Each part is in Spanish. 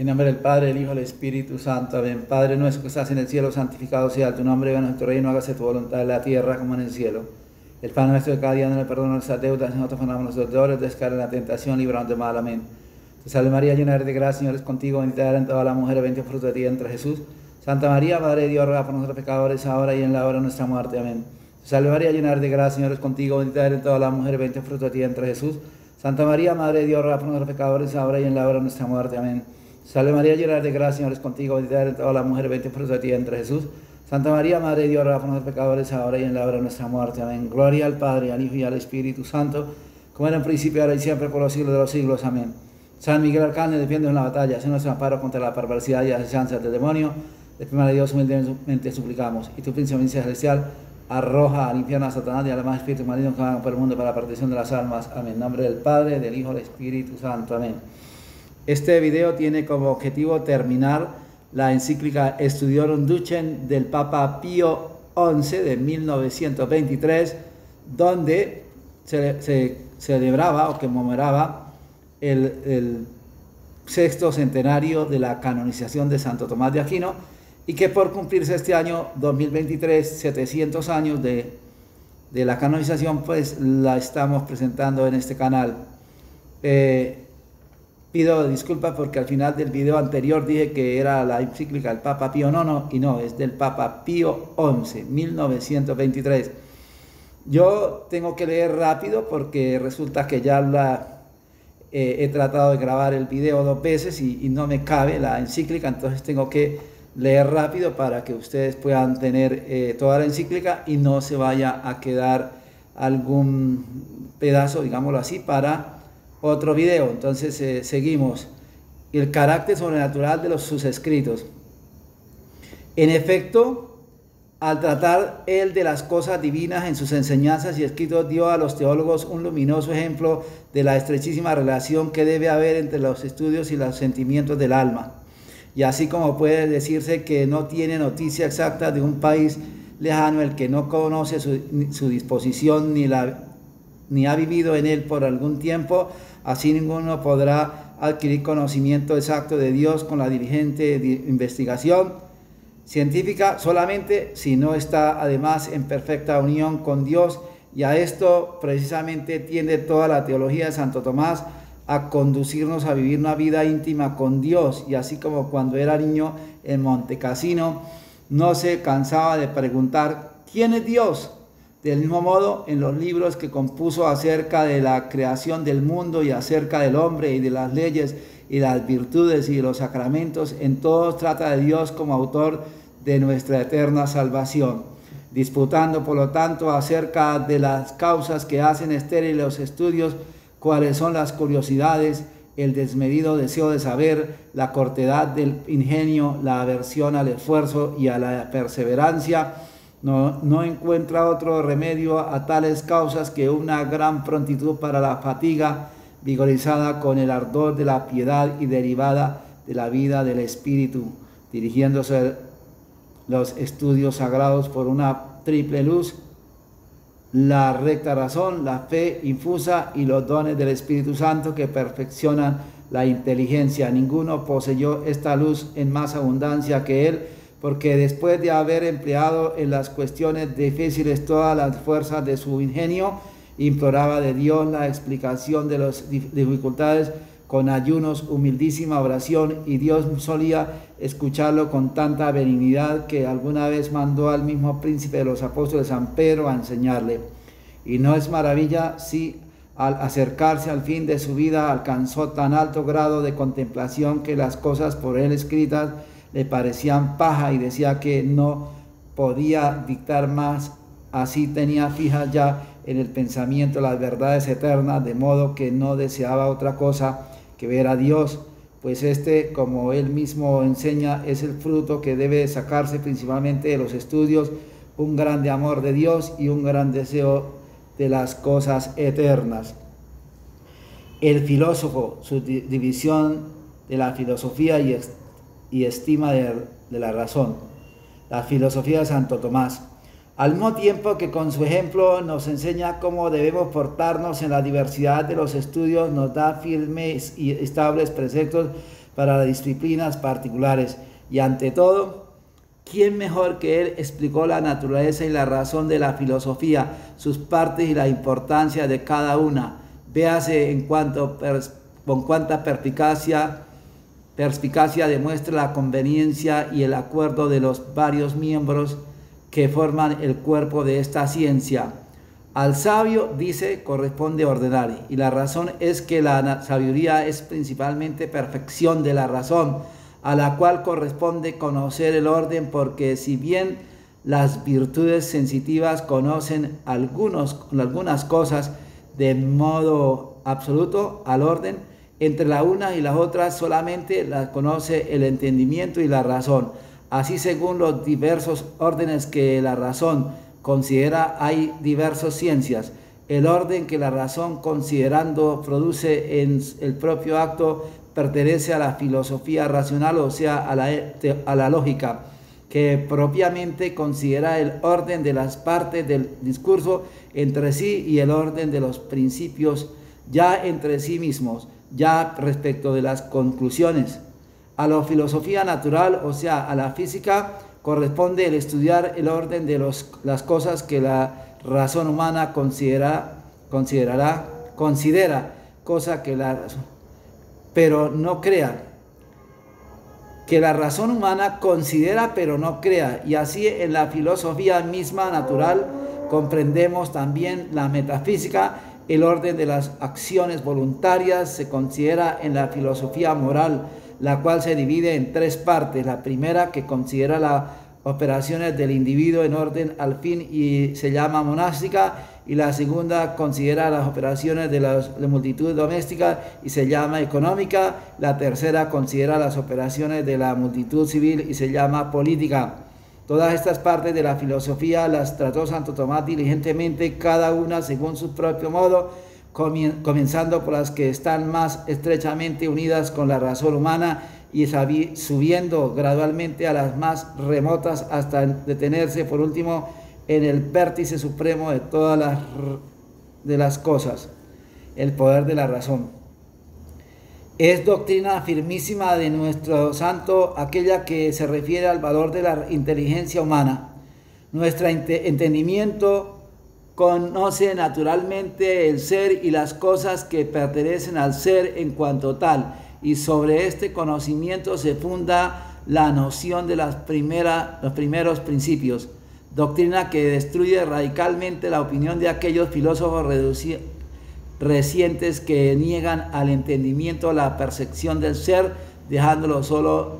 En nombre del Padre, del Hijo y del Espíritu Santo. Amén. Padre nuestro que estás en el cielo, santificado sea tu nombre. Venga a tu reino, hágase tu voluntad en la tierra como en el cielo. El pan nuestro de cada día, no le perdona nuestras deudas, nosotros perdonamos nuestros deudores, descarga en la tentación, líbranos de mal. Amén. Te salve María, llena eres de gracia, Señor es contigo, bendita eres entre todas las mujeres, bendito fruto de ti entre Jesús. Santa María, Madre de Dios, ruega por nosotros pecadores, ahora y en la hora de nuestra muerte. Amén. Te salve María, llena eres de gracia, Señor es contigo, bendita eres entre todas las mujeres, bendito fruto de ti entre Jesús. Santa María, Madre de Dios, ruega por nosotros pecadores, ahora y en la hora de nuestra muerte. Amén. Salve María, llena de gracia, Señor es contigo, bendita eres entre todas las mujeres, bendito fruto de ti entre Jesús. Santa María, Madre de Dios, ruega por nosotros pecadores, ahora y en la hora de nuestra muerte. Amén. Gloria al Padre, al Hijo y al Espíritu Santo, como era en principio, ahora y siempre, por los siglos de los siglos. Amén. San Miguel Arcángel, defiéndonos en la batalla, sé nuestro amparo contra la perversidad y las asechanzas del demonio. De prima de Dios, humildemente suplicamos. Y tu príncipe milicia celestial, arroja al infierno a Satanás y a los demás espíritus malignos que vagan por el mundo para la perdición de las almas. Amén. En nombre del Padre, del Hijo y del Espíritu Santo. Amén. Este video tiene como objetivo terminar la encíclica Studiorum Ducem del Papa Pío XI de 1923, donde se celebraba o conmemoraba el sexto centenario de la canonización de Santo Tomás de Aquino, y que por cumplirse este año 2023, 700 años de la canonización, pues la estamos presentando en este canal. Pido disculpas porque al final del video anterior dije que era la encíclica del Papa Pío IX, y no, es del Papa Pío XI, 1923. Yo tengo que leer rápido porque resulta que ya he tratado de grabar el video 2 veces y no me cabe la encíclica, entonces tengo que leer rápido para que ustedes puedan tener toda la encíclica y no se vaya a quedar algún pedazo, digámoslo así, para otro video. Entonces seguimos. El carácter sobrenatural de sus escritos. En efecto, al tratar él de las cosas divinas en sus enseñanzas y escritos, dio a los teólogos un luminoso ejemplo de la estrechísima relación que debe haber entre los estudios y los sentimientos del alma. Y así como puede decirse que no tiene noticia exacta de un país lejano el que no conoce su disposición ni ha vivido en él por algún tiempo, así ninguno podrá adquirir conocimiento exacto de Dios con la diligente investigación científica solamente si no está además en perfecta unión con Dios, y a esto precisamente tiende toda la teología de Santo Tomás, a conducirnos a vivir una vida íntima con Dios. Y así como cuando era niño en Montecassino no se cansaba de preguntar ¿quién es Dios? Del mismo modo, en los libros que compuso acerca de la creación del mundo y acerca del hombre y de las leyes y las virtudes y de los sacramentos, en todos trata de Dios como autor de nuestra eterna salvación, disputando por lo tanto acerca de las causas que hacen estériles los estudios, cuáles son las curiosidades, el desmedido deseo de saber, la cortedad del ingenio, la aversión al esfuerzo y a la perseverancia. No encuentra otro remedio a tales causas que una gran prontitud para la fatiga, vigorizada con el ardor de la piedad y derivada de la vida del espíritu, dirigiéndose los estudios sagrados por una triple luz: la recta razón, la fe infusa y los dones del Espíritu Santo que perfeccionan la inteligencia. Ninguno poseyó esta luz en más abundancia que él, porque después de haber empleado en las cuestiones difíciles todas las fuerzas de su ingenio, imploraba de Dios la explicación de las dificultades con ayunos, humildísima oración, y Dios solía escucharlo con tanta benignidad que alguna vez mandó al mismo príncipe de los apóstoles, San Pedro, a enseñarle. Y no es maravilla si al acercarse al fin de su vida alcanzó tan alto grado de contemplación que las cosas por él escritas le parecían paja y decía que no podía dictar más. Así tenía fijas ya en el pensamiento las verdades eternas, de modo que no deseaba otra cosa que ver a Dios, pues este, como él mismo enseña, es el fruto que debe sacarse principalmente de los estudios: un grande amor de Dios y un gran deseo de las cosas eternas. El filósofo, su división de la filosofía y estima de la razón. La filosofía de Santo Tomás. al mismo tiempo que con su ejemplo nos enseña cómo debemos portarnos en la diversidad de los estudios, nos da firmes y estables preceptos para las disciplinas particulares. Y ante todo, ¿quién mejor que él explicó la naturaleza y la razón de la filosofía, sus partes y la importancia de cada una? Véase con cuánta perspicacia demuestra la conveniencia y el acuerdo de los varios miembros que forman el cuerpo de esta ciencia. Al sabio, dice, corresponde ordenar, y la razón es que la sabiduría es principalmente perfección de la razón, a la cual corresponde conocer el orden, porque si bien las virtudes sensitivas conocen algunas cosas de modo absoluto al orden, entre la una y las otras solamente las conoce el entendimiento y la razón. Así, según los diversos órdenes que la razón considera, hay diversas ciencias. El orden que la razón, considerando, produce en el propio acto, pertenece a la filosofía racional, o sea, a la lógica, que propiamente considera el orden de las partes del discurso entre sí y el orden de los principios ya entre sí mismos, ya respecto de las conclusiones. A la filosofía natural, o sea, a la física, corresponde el estudiar el orden de las cosas que la razón humana considera, cosa que pero no crea, que la razón humana considera pero no crea. Y así en la filosofía misma natural comprendemos también la metafísica. El orden de las acciones voluntarias se considera en la filosofía moral, la cual se divide en tres partes. La primera, que considera las operaciones del individuo en orden al fin y se llama monástica, y la segunda considera las operaciones de la multitud doméstica y se llama económica. La tercera considera las operaciones de la multitud civil y se llama política. Todas estas partes de la filosofía las trató Santo Tomás diligentemente, cada una según su propio modo, comenzando por las que están más estrechamente unidas con la razón humana y subiendo gradualmente a las más remotas hasta detenerse por último en el vértice supremo de todas las cosas, el poder de la razón. Es doctrina firmísima de nuestro santo aquella que se refiere al valor de la inteligencia humana. Nuestro entendimiento conoce naturalmente el ser y las cosas que pertenecen al ser en cuanto tal, y sobre este conocimiento se funda la noción de los primeros principios, doctrina que destruye radicalmente la opinión de aquellos filósofos recientes que niegan al entendimiento la percepción del ser, dejándolo solo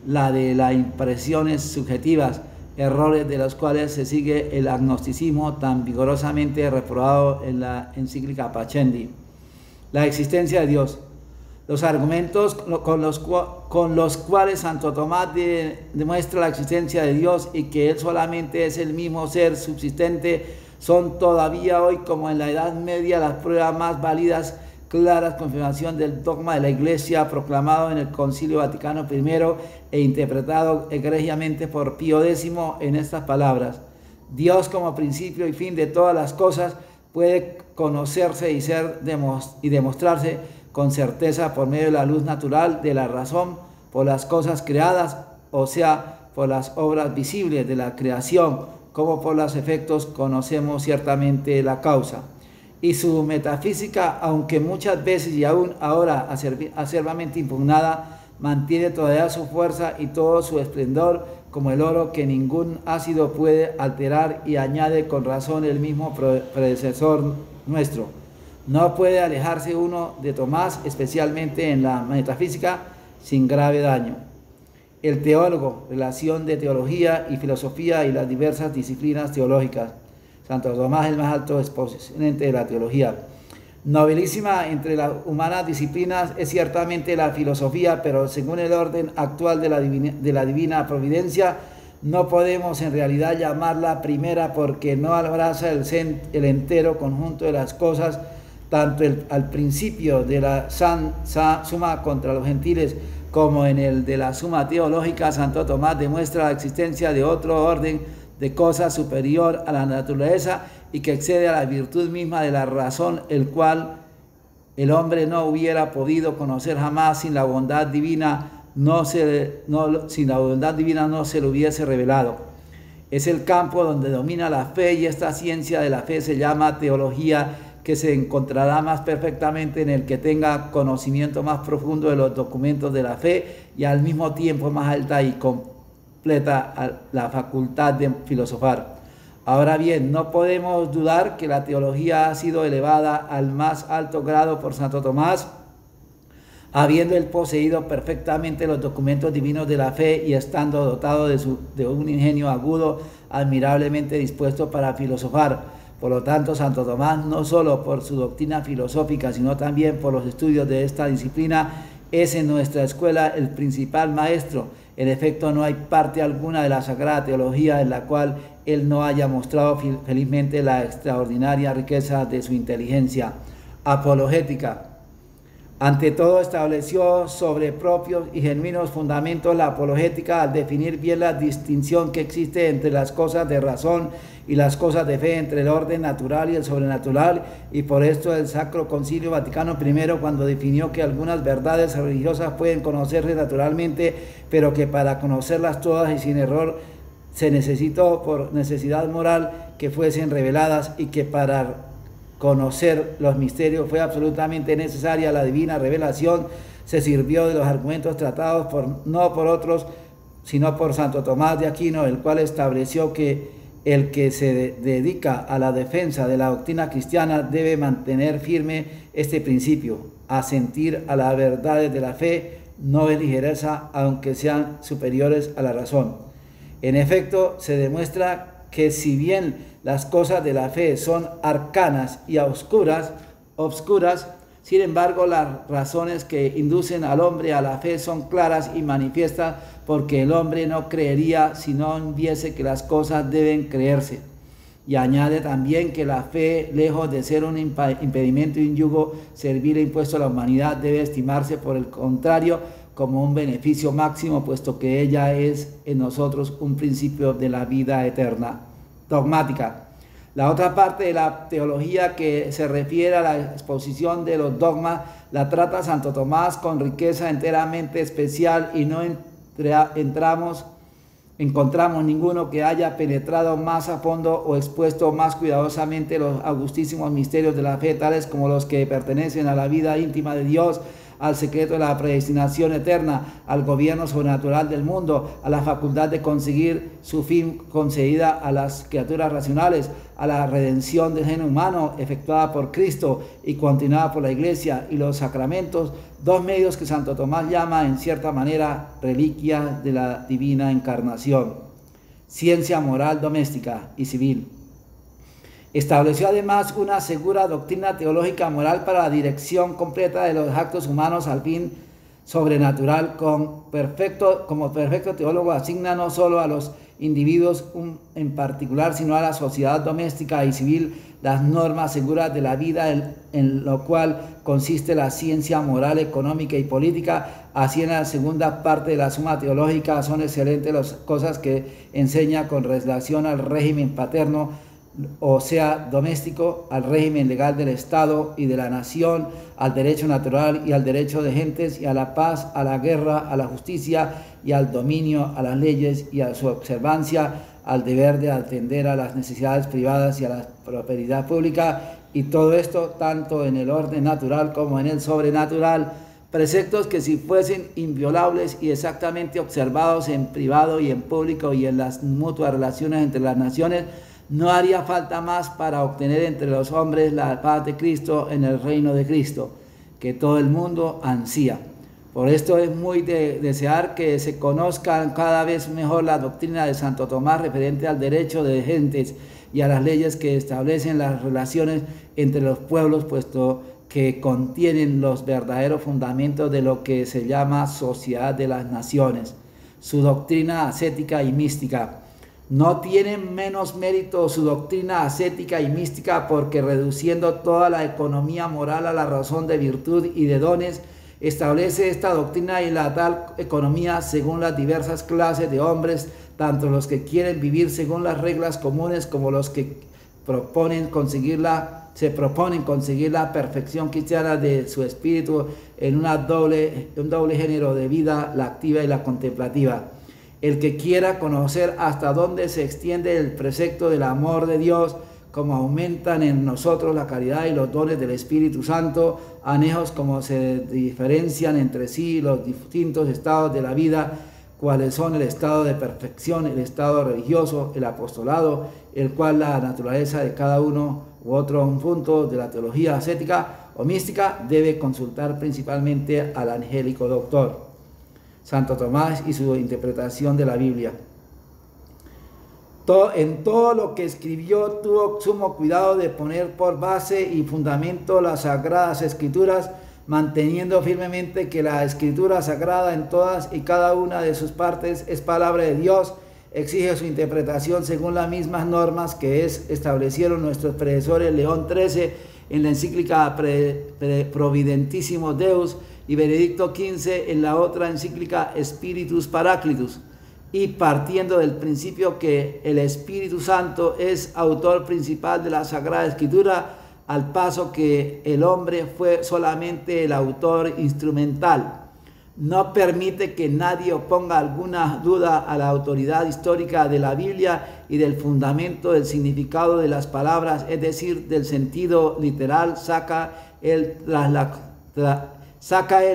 la de las impresiones subjetivas, errores de los cuales se sigue el agnosticismo tan vigorosamente reprobado en la encíclica Pacendi. La existencia de Dios. Los argumentos con los cuales Santo Tomás demuestra la existencia de Dios y que Él solamente es el mismo ser subsistente son todavía hoy, como en la Edad Media, las pruebas más válidas, claras confirmación del dogma de la Iglesia proclamado en el Concilio Vaticano I e interpretado egregiamente por Pío X en estas palabras: Dios como principio y fin de todas las cosas puede conocerse y demostrarse con certeza por medio de la luz natural de la razón, por las cosas creadas, o sea, por las obras visibles de la creación, como por los efectos conocemos ciertamente la causa. Y su metafísica, aunque muchas veces y aún ahora acerbamente impugnada, mantiene todavía su fuerza y todo su esplendor, como el oro que ningún ácido puede alterar, y añade con razón el mismo predecesor nuestro. No puede alejarse uno de Tomás, especialmente en la metafísica, sin grave daño. El teólogo, relación de teología y filosofía y las diversas disciplinas teológicas. Santo Tomás, el más alto exponente de la teología. Nobilísima entre las humanas disciplinas es ciertamente la filosofía, pero según el orden actual de la divina providencia, no podemos en realidad llamarla primera, porque no abraza el entero conjunto de las cosas, tanto al principio de la suma contra los gentiles como en el de la suma teológica. Santo Tomás demuestra la existencia de otro orden de cosas superior a la naturaleza y que excede a la virtud misma de la razón, el cual el hombre no hubiera podido conocer jamás sin la bondad divina sin la voluntad divina no se lo hubiese revelado. Es el campo donde domina la fe, y esta ciencia de la fe se llama teología, que se encontrará más perfectamente en el que tenga conocimiento más profundo de los documentos de la fe y al mismo tiempo más alta y completa la facultad de filosofar. Ahora bien, no podemos dudar que la teología ha sido elevada al más alto grado por Santo Tomás, habiendo él poseído perfectamente los documentos divinos de la fe y estando dotado de un ingenio agudo, admirablemente dispuesto para filosofar. Por lo tanto, Santo Tomás, no solo por su doctrina filosófica, sino también por los estudios de esta disciplina, es en nuestra escuela el principal maestro. En efecto, no hay parte alguna de la Sagrada Teología en la cual él no haya mostrado felizmente la extraordinaria riqueza de su inteligencia. Apologética. Ante todo, estableció sobre propios y genuinos fundamentos la apologética al definir bien la distinción que existe entre las cosas de razón y las cosas de fe, entre el orden natural y el sobrenatural, y por esto el Sacro Concilio Vaticano I, cuando definió que algunas verdades religiosas pueden conocerse naturalmente, pero que para conocerlas todas y sin error se necesitó por necesidad moral que fuesen reveladas, y que para conocer los misterios fue absolutamente necesaria la divina revelación, se sirvió de los argumentos tratados no por otros, sino por Santo Tomás de Aquino, el cual estableció que el que se dedica a la defensa de la doctrina cristiana debe mantener firme este principio: asentir a las verdades de la fe, no es ligereza, aunque sean superiores a la razón. En efecto, se demuestra que si bien las cosas de la fe son arcanas y obscuras, sin embargo, las razones que inducen al hombre a la fe son claras y manifiestas, porque el hombre no creería si no viese que las cosas deben creerse. Y añade también que la fe, lejos de ser un impedimento y un yugo servil e impuesto a la humanidad, debe estimarse por el contrario como un beneficio máximo, puesto que ella es en nosotros un principio de la vida eterna. Dogmática. La otra parte de la teología que se refiere a la exposición de los dogmas la trata Santo Tomás con riqueza enteramente especial, y no encontramos ninguno que haya penetrado más a fondo o expuesto más cuidadosamente los augustísimos misterios de la fe, tales como los que pertenecen a la vida íntima de Dios, al secreto de la predestinación eterna, al gobierno sobrenatural del mundo, a la facultad de conseguir su fin concedida a las criaturas racionales, a la redención del género humano efectuada por Cristo y continuada por la Iglesia, y los sacramentos, dos medios que Santo Tomás llama en cierta manera reliquias de la divina encarnación. Ciencia moral doméstica y civil. Estableció además una segura doctrina teológica moral para la dirección completa de los actos humanos al fin sobrenatural. Como perfecto teólogo asigna no solo a los individuos en particular, sino a la sociedad doméstica y civil las normas seguras de la vida, en lo cual consiste la ciencia moral, económica y política. Así, en la segunda parte de la Suma Teológica son excelentes las cosas que enseña con relación al régimen paterno, o sea, doméstico, al régimen legal del Estado y de la nación, al derecho natural y al derecho de gentes, y a la paz, a la guerra, a la justicia y al dominio, a las leyes y a su observancia, al deber de atender a las necesidades privadas y a la prosperidad pública, y todo esto tanto en el orden natural como en el sobrenatural. Preceptos que, si fuesen inviolables y exactamente observados en privado y en público y en las mutuas relaciones entre las naciones, no haría falta más para obtener entre los hombres la paz de Cristo en el reino de Cristo, que todo el mundo ansía. Por esto es muy de desear que se conozcan cada vez mejor la doctrina de Santo Tomás referente al derecho de gentes y a las leyes que establecen las relaciones entre los pueblos, puesto que contienen los verdaderos fundamentos de lo que se llama sociedad de las naciones. Su doctrina ascética y mística. No tiene menos mérito su doctrina ascética y mística, porque reduciendo toda la economía moral a la razón de virtud y de dones, establece esta doctrina y la tal economía según las diversas clases de hombres, tanto los que quieren vivir según las reglas comunes como los que se proponen conseguir la perfección cristiana de su espíritu en un doble género de vida, la activa y la contemplativa. El que quiera conocer hasta dónde se extiende el precepto del amor de Dios, como aumentan en nosotros la caridad y los dones del Espíritu Santo, anejos como se diferencian entre sí los distintos estados de la vida, cuáles son el estado de perfección, el estado religioso, el apostolado, el cual la naturaleza de cada uno u otro un punto de la teología ascética o mística debe consultar principalmente al angélico doctor Santo Tomás y su interpretación de la Biblia. En todo lo que escribió tuvo sumo cuidado de poner por base y fundamento las Sagradas Escrituras, manteniendo firmemente que la Escritura Sagrada en todas y cada una de sus partes es palabra de Dios, exige su interpretación según las mismas normas que establecieron nuestros predecesores León XIII en la encíclica Providentissimus Deus y Benedicto XV en la otra encíclica Spiritus Paraclitus, y partiendo del principio que el Espíritu Santo es autor principal de la Sagrada Escritura, al paso que el hombre fue solamente el autor instrumental. No permite que nadie oponga alguna duda a la autoridad histórica de la Biblia y del fundamento del significado de las palabras, es decir, del sentido literal. Saca él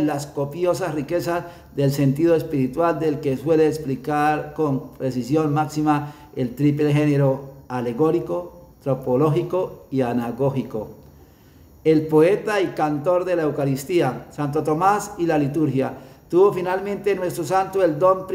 las copiosas riquezas del sentido espiritual, del que suele explicar con precisión máxima el triple género alegórico, tropológico y anagógico. El poeta y cantor de la Eucaristía, Santo Tomás y la liturgia. Tuvo finalmente nuestro santo el don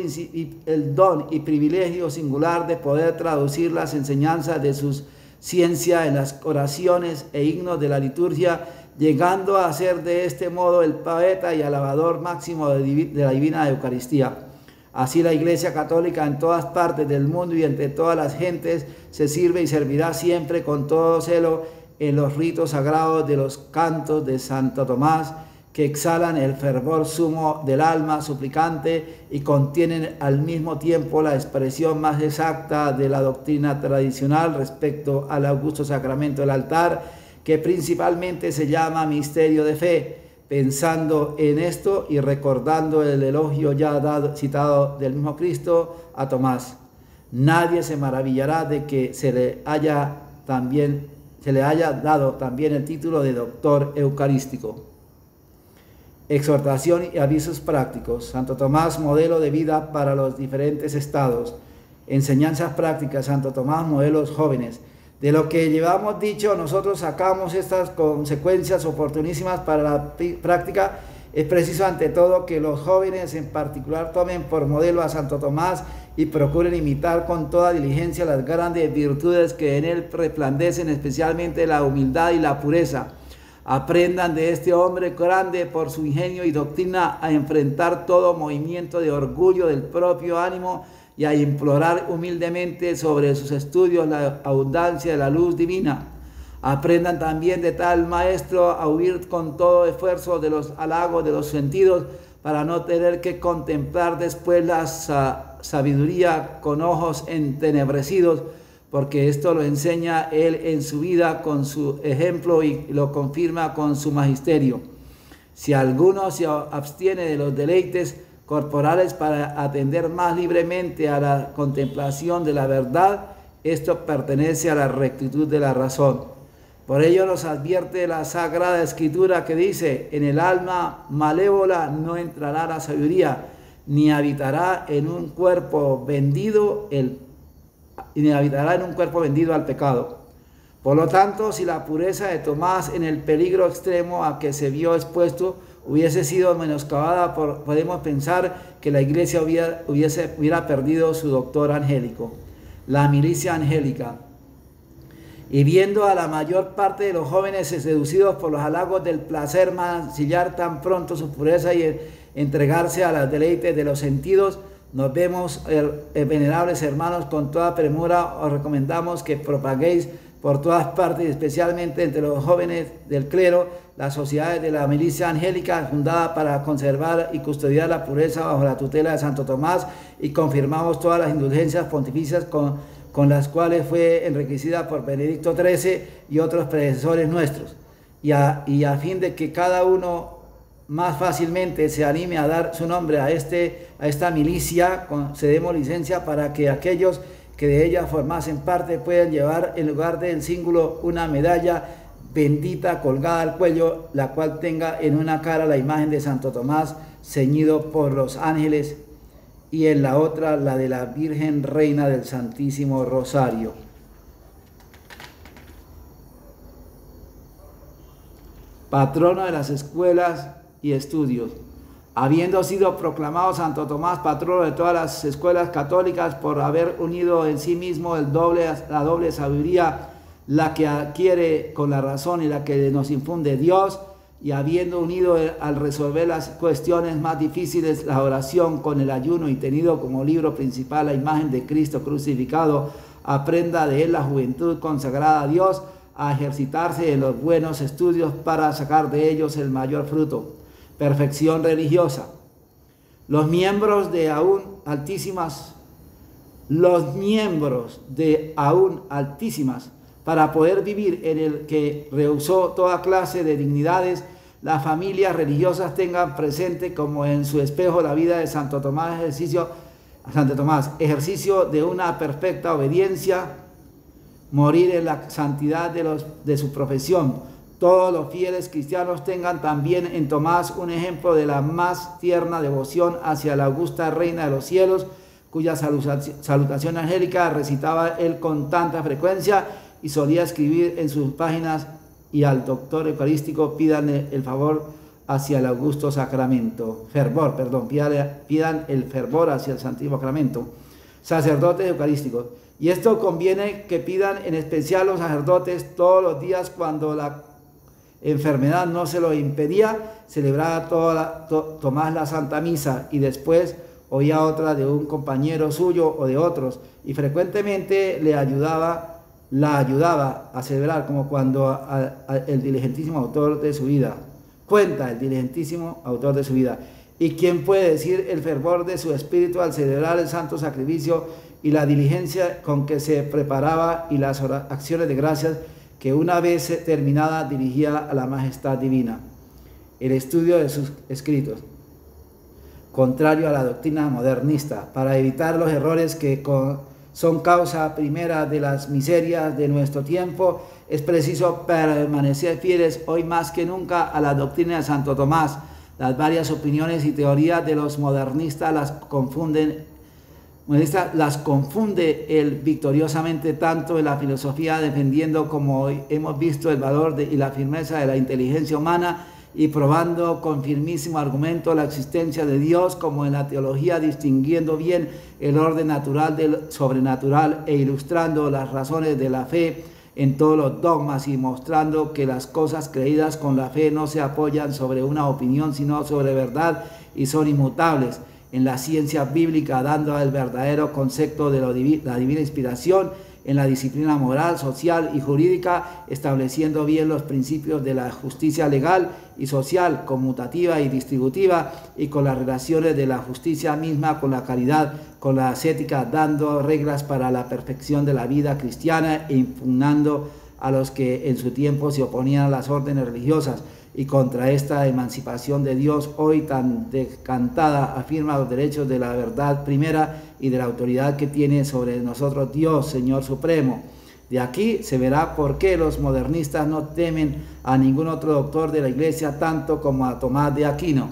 y privilegio singular de poder traducir las enseñanzas de su ciencia en las oraciones e himnos de la liturgia, llegando a ser de este modo el poeta y alabador máximo de la divina Eucaristía. Así la Iglesia Católica en todas partes del mundo y entre todas las gentes se sirve y servirá siempre con todo celo en los ritos sagrados de los cantos de Santo Tomás, que exhalan el fervor sumo del alma suplicante y contienen al mismo tiempo la expresión más exacta de la doctrina tradicional respecto al augusto sacramento del altar, que principalmente se llama misterio de fe. Pensando en esto y recordando el elogio ya citado del mismo Cristo a Tomás, nadie se maravillará de que se le haya dado también el título de doctor eucarístico. Exhortación y avisos prácticos. Santo Tomás, modelo de vida para los diferentes estados. Enseñanzas prácticas. Santo Tomás, modelos jóvenes. De lo que llevamos dicho, nosotros sacamos estas consecuencias oportunísimas para la práctica. Es preciso ante todo que los jóvenes en particular tomen por modelo a Santo Tomás y procuren imitar con toda diligencia las grandes virtudes que en él resplandecen, especialmente la humildad y la pureza. Aprendan de este hombre grande por su ingenio y doctrina a enfrentar todo movimiento de orgullo del propio ánimo y a implorar humildemente sobre sus estudios la abundancia de la luz divina. Aprendan también de tal maestro a huir con todo esfuerzo de los halagos de los sentidos para no tener que contemplar después la sabiduría con ojos entenebrecidos, porque esto lo enseña él en su vida con su ejemplo y lo confirma con su magisterio. Si alguno se abstiene de los deleites corporales para atender más libremente a la contemplación de la verdad, esto pertenece a la rectitud de la razón. Por ello nos advierte la Sagrada Escritura que dice: en el alma malévola no entrará la sabiduría, ni habitará en un cuerpo vendido al pecado. Por lo tanto, si la pureza de Tomás en el peligro extremo a que se vio expuesto hubiese sido menoscabada, podemos pensar que la Iglesia hubiera perdido su doctor angélico. La milicia angélica. Y viendo a la mayor parte de los jóvenes seducidos por los halagos del placer mancillar tan pronto su pureza y entregarse a los deleites de los sentidos, nos vemos, venerables hermanos, con toda premura os recomendamos que propaguéis por todas partes, especialmente entre los jóvenes del clero, las sociedades de la milicia angélica, fundada para conservar y custodiar la pureza bajo la tutela de Santo Tomás, y confirmamos todas las indulgencias pontificias con las cuales fue enriquecida por Benedicto XIII y otros predecesores nuestros, y a fin de que cada uno más fácilmente se anime a dar su nombre a esta milicia, concedemos licencia para que aquellos que de ella formasen parte puedan llevar en lugar del símbolo una medalla bendita colgada al cuello, la cual tenga en una cara la imagen de Santo Tomás ceñido por los ángeles y en la otra la de la Virgen Reina del Santísimo Rosario. Patrono de las escuelas y estudios. Habiendo sido proclamado Santo Tomás patrono de todas las escuelas católicas por haber unido en sí mismo la doble sabiduría, la que adquiere con la razón y la que nos infunde Dios, y habiendo unido al resolver las cuestiones más difíciles, la oración con el ayuno, y tenido como libro principal la imagen de Cristo crucificado, aprenda de él la juventud consagrada a Dios a ejercitarse en los buenos estudios para sacar de ellos el mayor fruto. Perfección religiosa. Los miembros de aún altísimas, para poder vivir en el que rehusó toda clase de dignidades, las familias religiosas tengan presente como en su espejo la vida de Santo Tomás, ejercicio de una perfecta obediencia, morir en la santidad de su profesión. Todos los fieles cristianos tengan también en Tomás un ejemplo de la más tierna devoción hacia la augusta Reina de los cielos, cuya salutación angélica recitaba él con tanta frecuencia y solía escribir en sus páginas: y al doctor eucarístico pidan el favor hacia el augusto sacramento. Pidan el fervor hacia el santísimo sacramento. Sacerdotes eucarísticos. Y esto conviene que pidan en especial los sacerdotes todos los días cuando la enfermedad no se lo impedía, celebraba Tomás la Santa Misa y después oía otra de un compañero suyo o de otros, y frecuentemente la ayudaba a celebrar, como cuando el diligentísimo autor de su vida. Cuenta el diligentísimo autor de su vida. ¿Y quién puede decir el fervor de su espíritu al celebrar el santo sacrificio y la diligencia con que se preparaba y las acciones de gracias que una vez terminada dirigía a la majestad divina? El estudio de sus escritos, contrario a la doctrina modernista, para evitar los errores que son causa primera de las miserias de nuestro tiempo, es preciso permanecer fieles hoy más que nunca a la doctrina de Santo Tomás. Las varias opiniones y teorías de los modernistas las confunde él victoriosamente tanto en la filosofía, defendiendo, como hoy hemos visto, el valor y la firmeza de la inteligencia humana, y probando con firmísimo argumento la existencia de Dios, como en la teología, distinguiendo bien el orden natural del sobrenatural e ilustrando las razones de la fe en todos los dogmas, y mostrando que las cosas creídas con la fe no se apoyan sobre una opinión, sino sobre verdad, y son inmutables. En la ciencia bíblica, dando el verdadero concepto de la divina inspiración, en la disciplina moral, social y jurídica, estableciendo bien los principios de la justicia legal y social, conmutativa y distributiva, y con las relaciones de la justicia misma con la caridad, con la ascética, dando reglas para la perfección de la vida cristiana e impugnando a los que en su tiempo se oponían a las órdenes religiosas, y contra esta emancipación de Dios hoy tan decantada afirma los derechos de la verdad primera y de la autoridad que tiene sobre nosotros Dios, Señor Supremo. De aquí se verá por qué los modernistas no temen a ningún otro doctor de la Iglesia tanto como a Tomás de Aquino.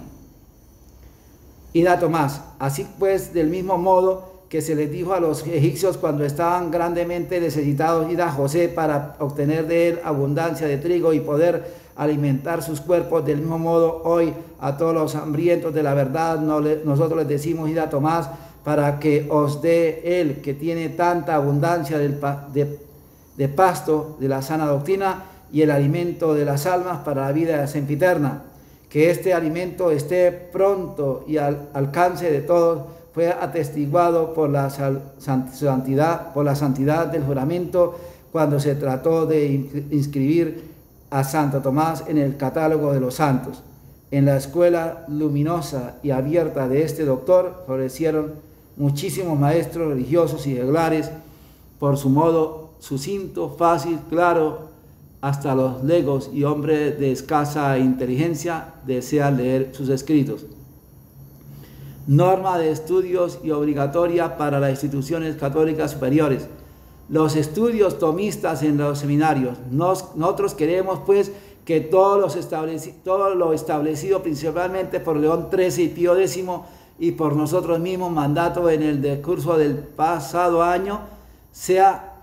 Id a Tomás. Así pues, del mismo modo que se les dijo a los egipcios cuando estaban grandemente necesitados, id a José para obtener de él abundancia de trigo y poder alimentar sus cuerpos, del mismo modo hoy a todos los hambrientos de la verdad nosotros les decimos: id a Tomás para que os dé él, que tiene tanta abundancia de pasto de la sana doctrina y el alimento de las almas para la vida sempiterna. Que este alimento esté pronto y al alcance de todos fue atestiguado por la santidad del juramento cuando se trató de inscribir a Santo Tomás en el catálogo de los santos. En la escuela luminosa y abierta de este doctor florecieron muchísimos maestros religiosos y seglares por su modo sucinto, fácil, claro, hasta los legos y hombres de escasa inteligencia desean leer sus escritos. Norma de estudios y obligatoria para las instituciones católicas superiores. Los estudios tomistas en los seminarios. Nosotros queremos pues que todo lo establecido principalmente por León XIII y Pío X y por nosotros mismos, mandato en el decurso del pasado año, sea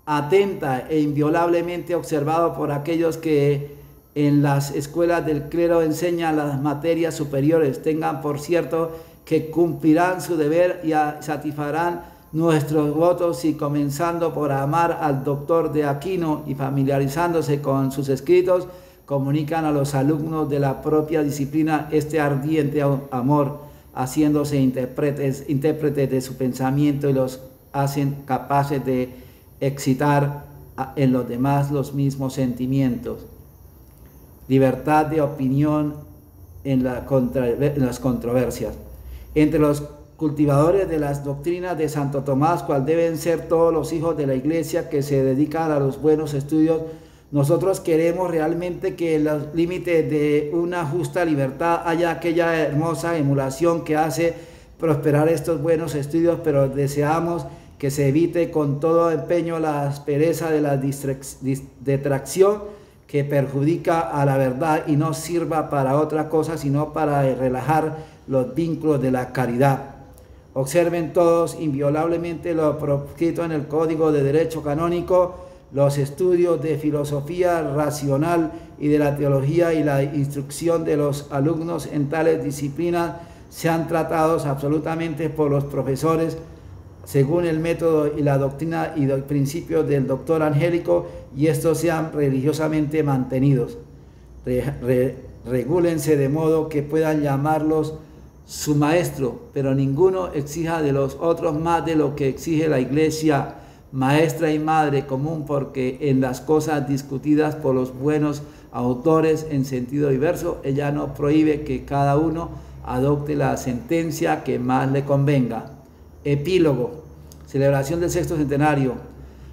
atenta e inviolablemente observado por aquellos que en las escuelas del clero enseñan las materias superiores. Tengan por cierto que cumplirán su deber y satisfarán nuestros votos, y comenzando por amar al doctor de Aquino y familiarizándose con sus escritos, comunican a los alumnos de la propia disciplina este ardiente amor, haciéndose intérpretes de su pensamiento, y los hacen capaces de excitar en los demás los mismos sentimientos. Libertad de opinión en las controversias. Entre los cultivadores de las doctrinas de Santo Tomás, cual deben ser todos los hijos de la Iglesia que se dedican a los buenos estudios, nosotros queremos realmente que en los límites de una justa libertad haya aquella hermosa emulación que hace prosperar estos buenos estudios, pero deseamos que se evite con todo empeño la aspereza de la detracción que perjudica a la verdad y no sirva para otra cosa sino para relajar los vínculos de la caridad. Observen todos inviolablemente lo proscrito en el Código de Derecho Canónico. Los estudios de filosofía racional y de la teología y la instrucción de los alumnos en tales disciplinas sean tratados absolutamente por los profesores según el método y la doctrina y los principios del doctor Angélico, y estos sean religiosamente mantenidos. Regúlense de modo que puedan llamarlos su maestro, pero ninguno exija de los otros más de lo que exige la Iglesia, maestra y madre común, porque en las cosas discutidas por los buenos autores en sentido diverso, ella no prohíbe que cada uno adopte la sentencia que más le convenga. Epílogo. Celebración del sexto centenario.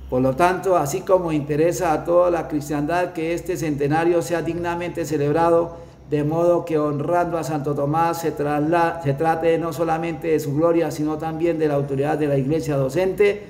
Por lo tanto, así como interesa a toda la cristiandad que este centenario sea dignamente celebrado, de modo que honrando a Santo Tomás se trate no solamente de su gloria, sino también de la autoridad de la Iglesia docente,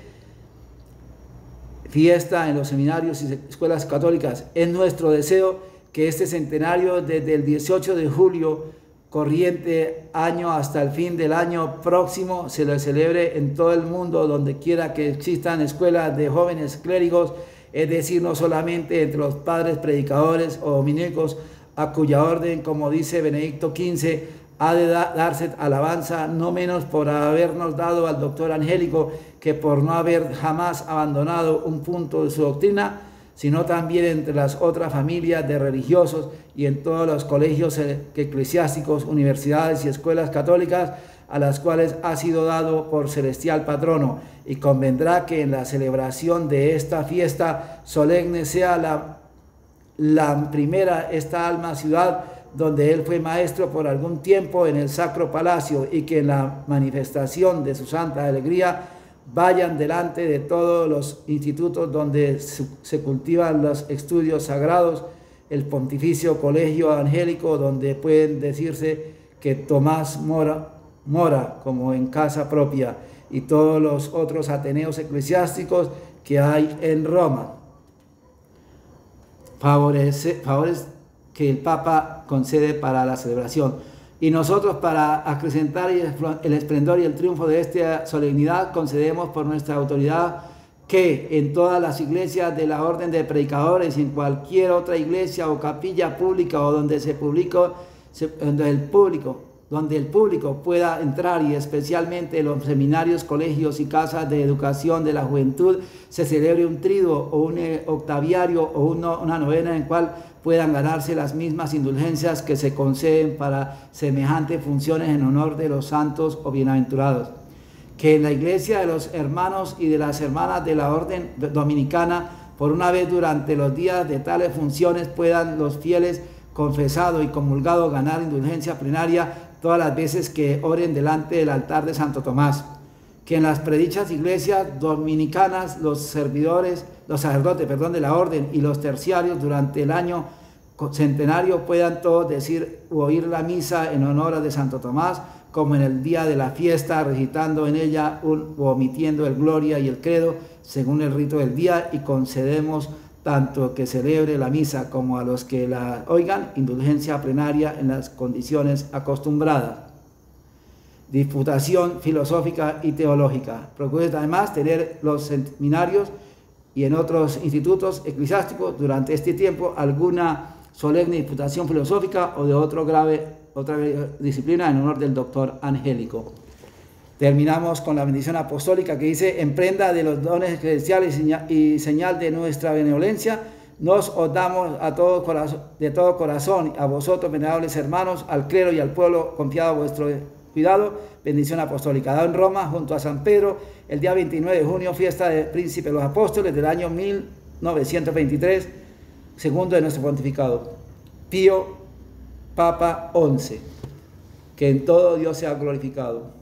fiesta en los seminarios y escuelas católicas. Es nuestro deseo que este centenario, desde el 18 de julio corriente año hasta el fin del año próximo, se lo celebre en todo el mundo, donde quiera que existan escuelas de jóvenes clérigos, es decir, no solamente entre los padres predicadores o dominicos, a cuya orden, como dice Benedicto XV, ha de darse alabanza, no menos por habernos dado al doctor Angélico, que por no haber jamás abandonado un punto de su doctrina, sino también entre las otras familias de religiosos y en todos los colegios eclesiásticos, universidades y escuelas católicas, a las cuales ha sido dado por celestial patrono. Y convendrá que en la celebración de esta fiesta solemne sea la primera esta alma ciudad donde él fue maestro por algún tiempo en el Sacro Palacio, y que en la manifestación de su santa alegría vayan delante de todos los institutos donde se cultivan los estudios sagrados, el Pontificio Colegio Angélico, donde pueden decirse que Tomás mora como en casa propia, y todos los otros ateneos eclesiásticos que hay en Roma. Favores que el Papa concede para la celebración. Y nosotros, para acrecentar el esplendor y el triunfo de esta solemnidad, concedemos por nuestra autoridad que en todas las iglesias de la orden de predicadores y en cualquier otra iglesia o capilla pública o donde el público pueda entrar, y especialmente en los seminarios, colegios y casas de educación de la juventud, se celebre un triduo o un octaviario o una novena en cual puedan ganarse las mismas indulgencias que se conceden para semejantes funciones en honor de los santos o bienaventurados. Que en la iglesia de los hermanos y de las hermanas de la orden dominicana, por una vez durante los días de tales funciones, puedan los fieles confesado y comulgado ganar indulgencia plenaria todas las veces que oren delante del altar de Santo Tomás. que en las predichas iglesias dominicanas los sacerdotes, de la orden y los terciarios durante el año centenario puedan todos decir u oír la misa en honor de Santo Tomás, como en el día de la fiesta, recitando en ella o omitiendo el Gloria y el Credo, según el rito del día, y concedemos tanto que celebre la misa como a los que la oigan, indulgencia plenaria en las condiciones acostumbradas. Disputación filosófica y teológica. Procure además tener los seminarios y en otros institutos eclesiásticos durante este tiempo alguna solemne disputación filosófica o de otra disciplina en honor del doctor Angélico. Terminamos con la bendición apostólica que dice: en prenda de los dones eclesiales y señal de nuestra benevolencia, nos os damos de todo corazón a vosotros, venerables hermanos, al clero y al pueblo confiado a vuestro cuidado, bendición apostólica. Dado en Roma, junto a San Pedro, el día 29 de junio, fiesta del Príncipe de los Apóstoles del año 1923, segundo de nuestro pontificado. Pío, Papa XI. Que en todo Dios sea glorificado.